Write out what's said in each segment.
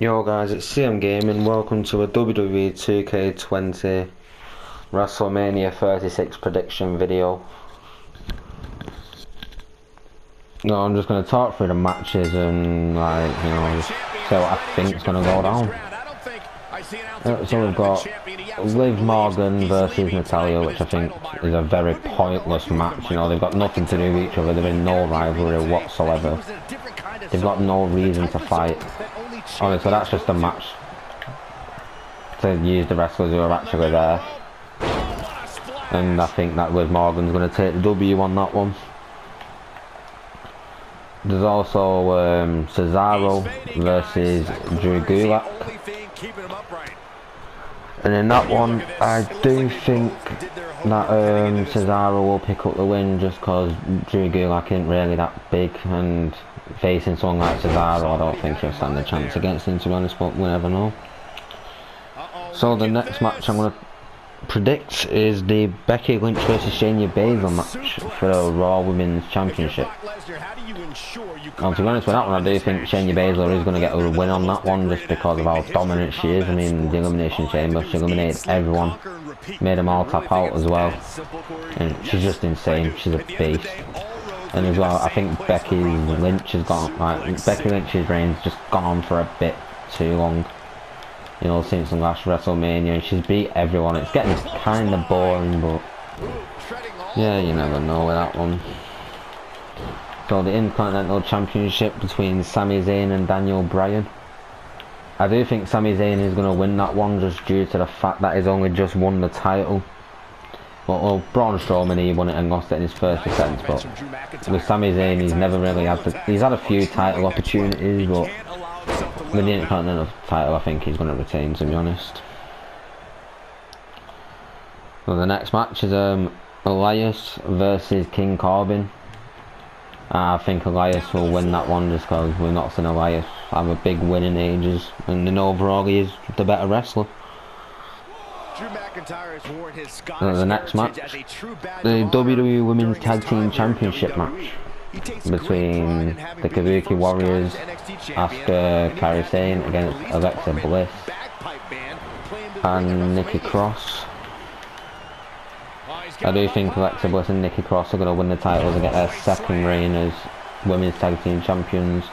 Yo guys, it's CM Gaming. Welcome to a WWE 2K20 Wrestlemania 36 prediction video. No, I'm just going to talk through the matches and just say what I think is going to go down. So we've got Liv Morgan versus Natalya, which I think is a very pointless match. They've got nothing to do with each other. They're in no rivalry whatsoever. They've got no reason to fight. Honestly, that's just a match to use the wrestlers who are actually there. And I think that Liv Morgan's going to take the W on that one. There's also Cesaro versus Drew Gulak. And in that one, I do think that Cesaro will pick up the win just because Drew Gulak isn't really that big, and facing someone like Cesaro, I don't think he'll stand a chance against him, to be honest, but we never know. So the next match I'm going to predict is the Becky Lynch versus Shayna Baszler match for the Raw Women's Championship. And to be honest with that one, I do think Shayna Baszler is going to get a win on that one just because of how dominant she is. I mean, the Elimination Chamber, she eliminated everyone, made them all tap out as well, and she's just insane. She's a beast. And as well, I think Becky Lynch's reign's just gone on for a bit too long. Since the last Wrestlemania, and she's beat everyone. It's getting kind of boring, but yeah, you never know with that one. So the Intercontinental Championship between Sami Zayn and Daniel Bryan. I do think Sami Zayn is going to win that one just due to the fact that he's only just won the title. Well, Braun Strowman, he won it and lost it in his first defense, but with Sami Zayn, he's never really had he's had a few title opportunities, but with the Intercontinental title, I think he's going to retain, to be honest. So the next match is Elias versus King Corbin. I think Elias will win that one just because we've not seen Elias have a big win in ages, and in overall he is the better wrestler. So the next match, the WWE Women's Tag Team Championship match between the Kabuki Warriors, Asuka, Kairi Sane against Alexa Bliss and Nikki Cross. I do think Alexa Bliss and Nikki Cross are going to win the titles and get their second reign as Women's Tag Team Champions.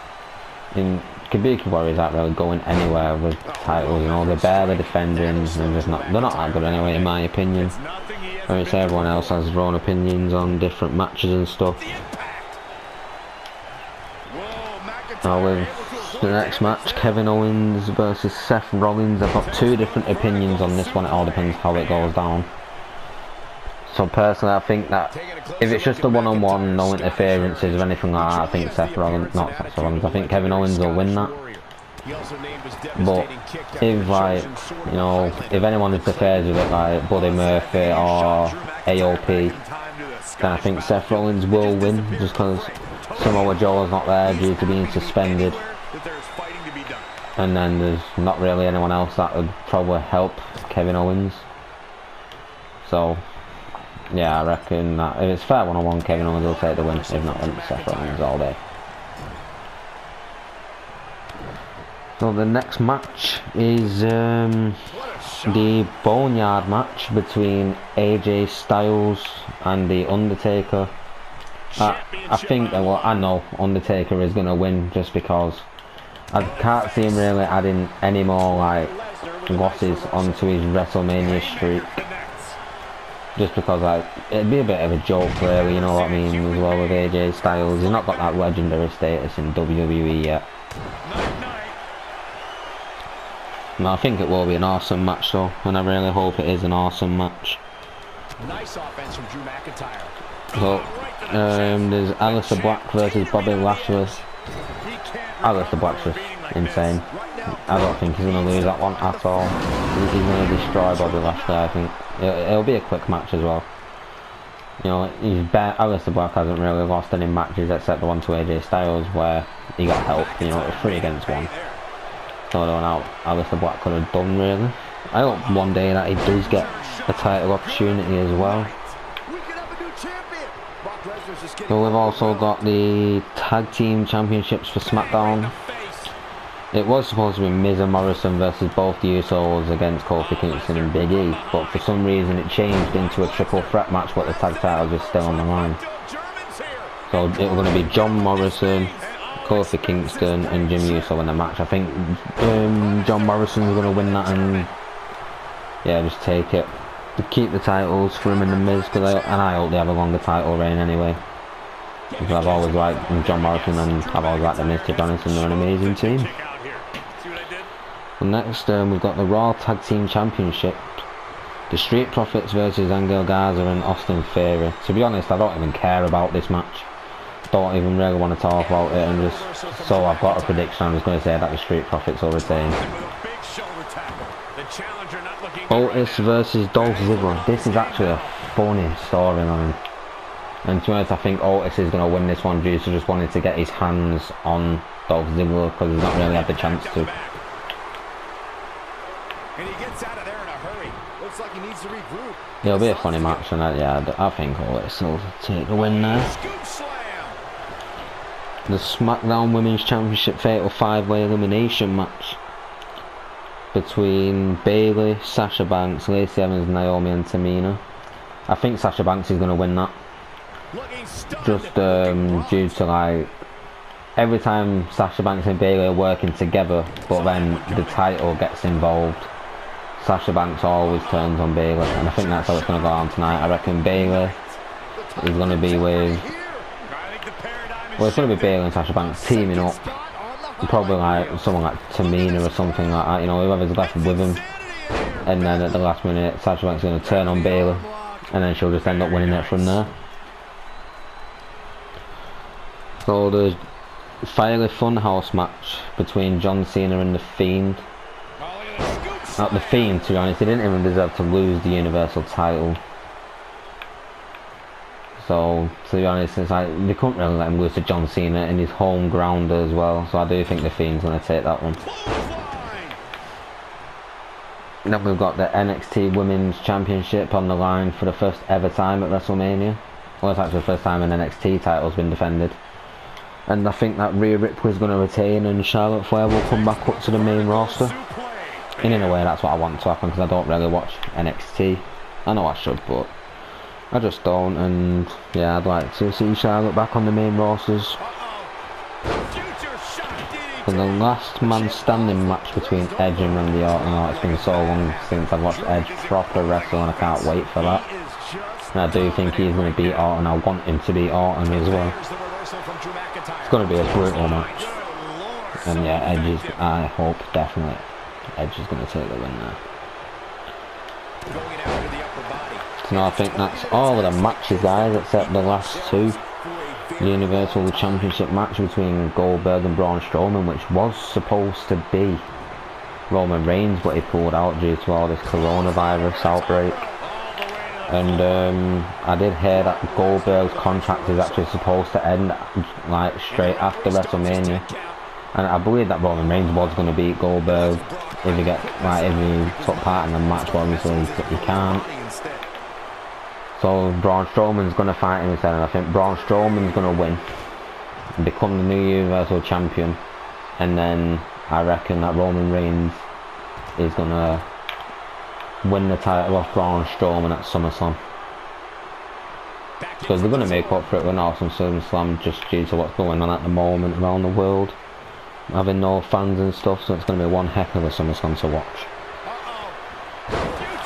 In Kabuki Warriors aren't really going anywhere with the titles, they're barely defending, they're not that good anyway, in my opinion. I would say everyone else has their own opinions on different matches and stuff. Now with the next match, Kevin Owens versus Seth Rollins. I've got two different opinions on this one, it all depends how it goes down. So personally, I think that if it's just a one-on-one, no interferences or anything like that, I think I think Kevin Owens will win that. But if if anyone interferes with it, like Buddy Murphy or AOP, then I think Seth Rollins will win, just because Samoa Joe's not there due to being suspended. And then there's not really anyone else that would probably help Kevin Owens. So yeah, I reckon that if it's fair one-on-one, Kevin Owens will take the win. If not, then Seth Rollins all day. So the next match is the Boneyard match between AJ Styles and The Undertaker. I think that, I know Undertaker is going to win just because I can't see him really adding any more losses onto his WrestleMania streak. Just because it'd be a bit of a joke really, you know what I mean, as well with AJ Styles. He's not got that legendary status in WWE yet. No, I think it will be an awesome match though, and I really hope it is an awesome match. Nice offense from Drew McIntyre. So, there's Aleister Black versus Bobby Lashley. Aleister Black's just insane. I don't think he's going to lose that one at all. He's going to destroy Bobby Lashley, I think. It'll be a quick match as well. Aleister Black hasn't really lost any matches except the one to AJ Styles where he got help. It was 3 against 1. So I don't know how Aleister Black could have done really. I hope one day that he does get a title opportunity as well. But we've also got the Tag Team Championships for SmackDown. It was supposed to be Miz and Morrison versus both the Usos against Kofi Kingston and Big E, but for some reason it changed into a triple threat match, but the tag titles were still on the line. So it was going to be John Morrison, Kofi Kingston and Jimmy Uso in the match. I think John Morrison is going to win that and yeah, just take it. Keep the titles for him and the Miz, and I hope they have a longer title reign anyway. Because I've always liked John Morrison and I've always liked the Miz, to be honest, and they're an amazing team. Next, we've got the Raw Tag Team Championship. The Street Profits versus Angel Garza and Austin Theory. To be honest, I don't even care about this match. Don't even really want to talk about it, and just so I've got a prediction. I'm just going to say that the Street Profits will retain. Otis versus Dolph Ziggler. This is actually a funny storyline. And to be honest, I think Otis is going to win this one due to just wanting to get his hands on Dolph Ziggler because he's not really had the chance to. And he gets out of there in a hurry. Looks like he needs to regroup. It'll be a funny match, and I think Otis will take the win there. The SmackDown Women's Championship Fatal 5-Way Elimination match between Bayley, Sasha Banks, Lacey Evans, Naomi and Tamina. I think Sasha Banks is going to win that. Just due to like every time Sasha Banks and Bayley are working together, but then the title gets involved, Sasha Banks always turns on Bayley, and I think that's how it's going to go on tonight. I reckon Bayley is going to be with, well, it's going to be Bayley and Sasha Banks teaming up, probably like someone like Tamina or something like that, you know, whoever's left with him, and then at the last minute Sasha Banks is going to turn on Bayley, and then she'll just end up winning it from there. So the Fiery Funhouse match between John Cena and The Fiend. Not The Fiend, to be honest, he didn't even deserve to lose the Universal title. So, to be honest, it's like they couldn't really let him lose to John Cena in his home ground as well. So I do think The Fiend's going to take that one. Then we've got the NXT Women's Championship on the line for the first ever time at WrestleMania. Well, it's actually the first time an NXT title's been defended. And I think that Rhea Ripley's going to retain and Charlotte Flair will come back up to the main roster. And in a way that's what I want to happen because I don't really watch NXT. I know I should, but I just don't. And yeah, I'd like to see Charlotte back on the main rosters. And the last man standing match between Edge and Randy Orton. Oh, it's been so long since I've watched Edge proper wrestle and I can't wait for that. And I do think he's going to beat Orton. I want him to beat Orton as well. It's going to be a brutal match. And yeah, Edge is, I hope definitely Edge is going to take the win there. So I think that's all of the matches, guys, except the last two. The Universal Championship match between Goldberg and Braun Strowman, which was supposed to be Roman Reigns, but he pulled out due to all this coronavirus outbreak. And I did hear that Goldberg's contract is actually supposed to end like straight after WrestleMania, and I believe that Roman Reigns was going to beat Goldberg if he took part in the match, but obviously he can't. So Braun Strowman's going to fight him instead, and I think Braun Strowman's going to win and become the new Universal Champion, and then I reckon that Roman Reigns is going to win the title off Braun Strowman at SummerSlam. Because they're going to make up for it with an awesome SummerSlam just due to what's going on at the moment around the world. Having no fans and stuff, so it's going to be one heck of a SummerSlam to watch.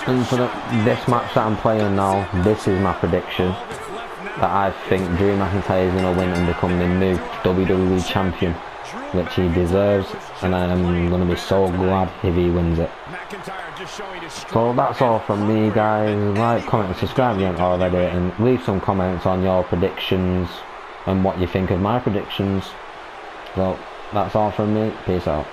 And for this match that I'm playing now, this is my prediction. That I think Drew McIntyre is going to win and become the new WWE Champion, which he deserves, and I'm going to be so glad if he wins it. So that's all from me, guys. Like, comment and subscribe if you haven't already, and leave some comments on your predictions and what you think of my predictions. So that's all from me. Peace out.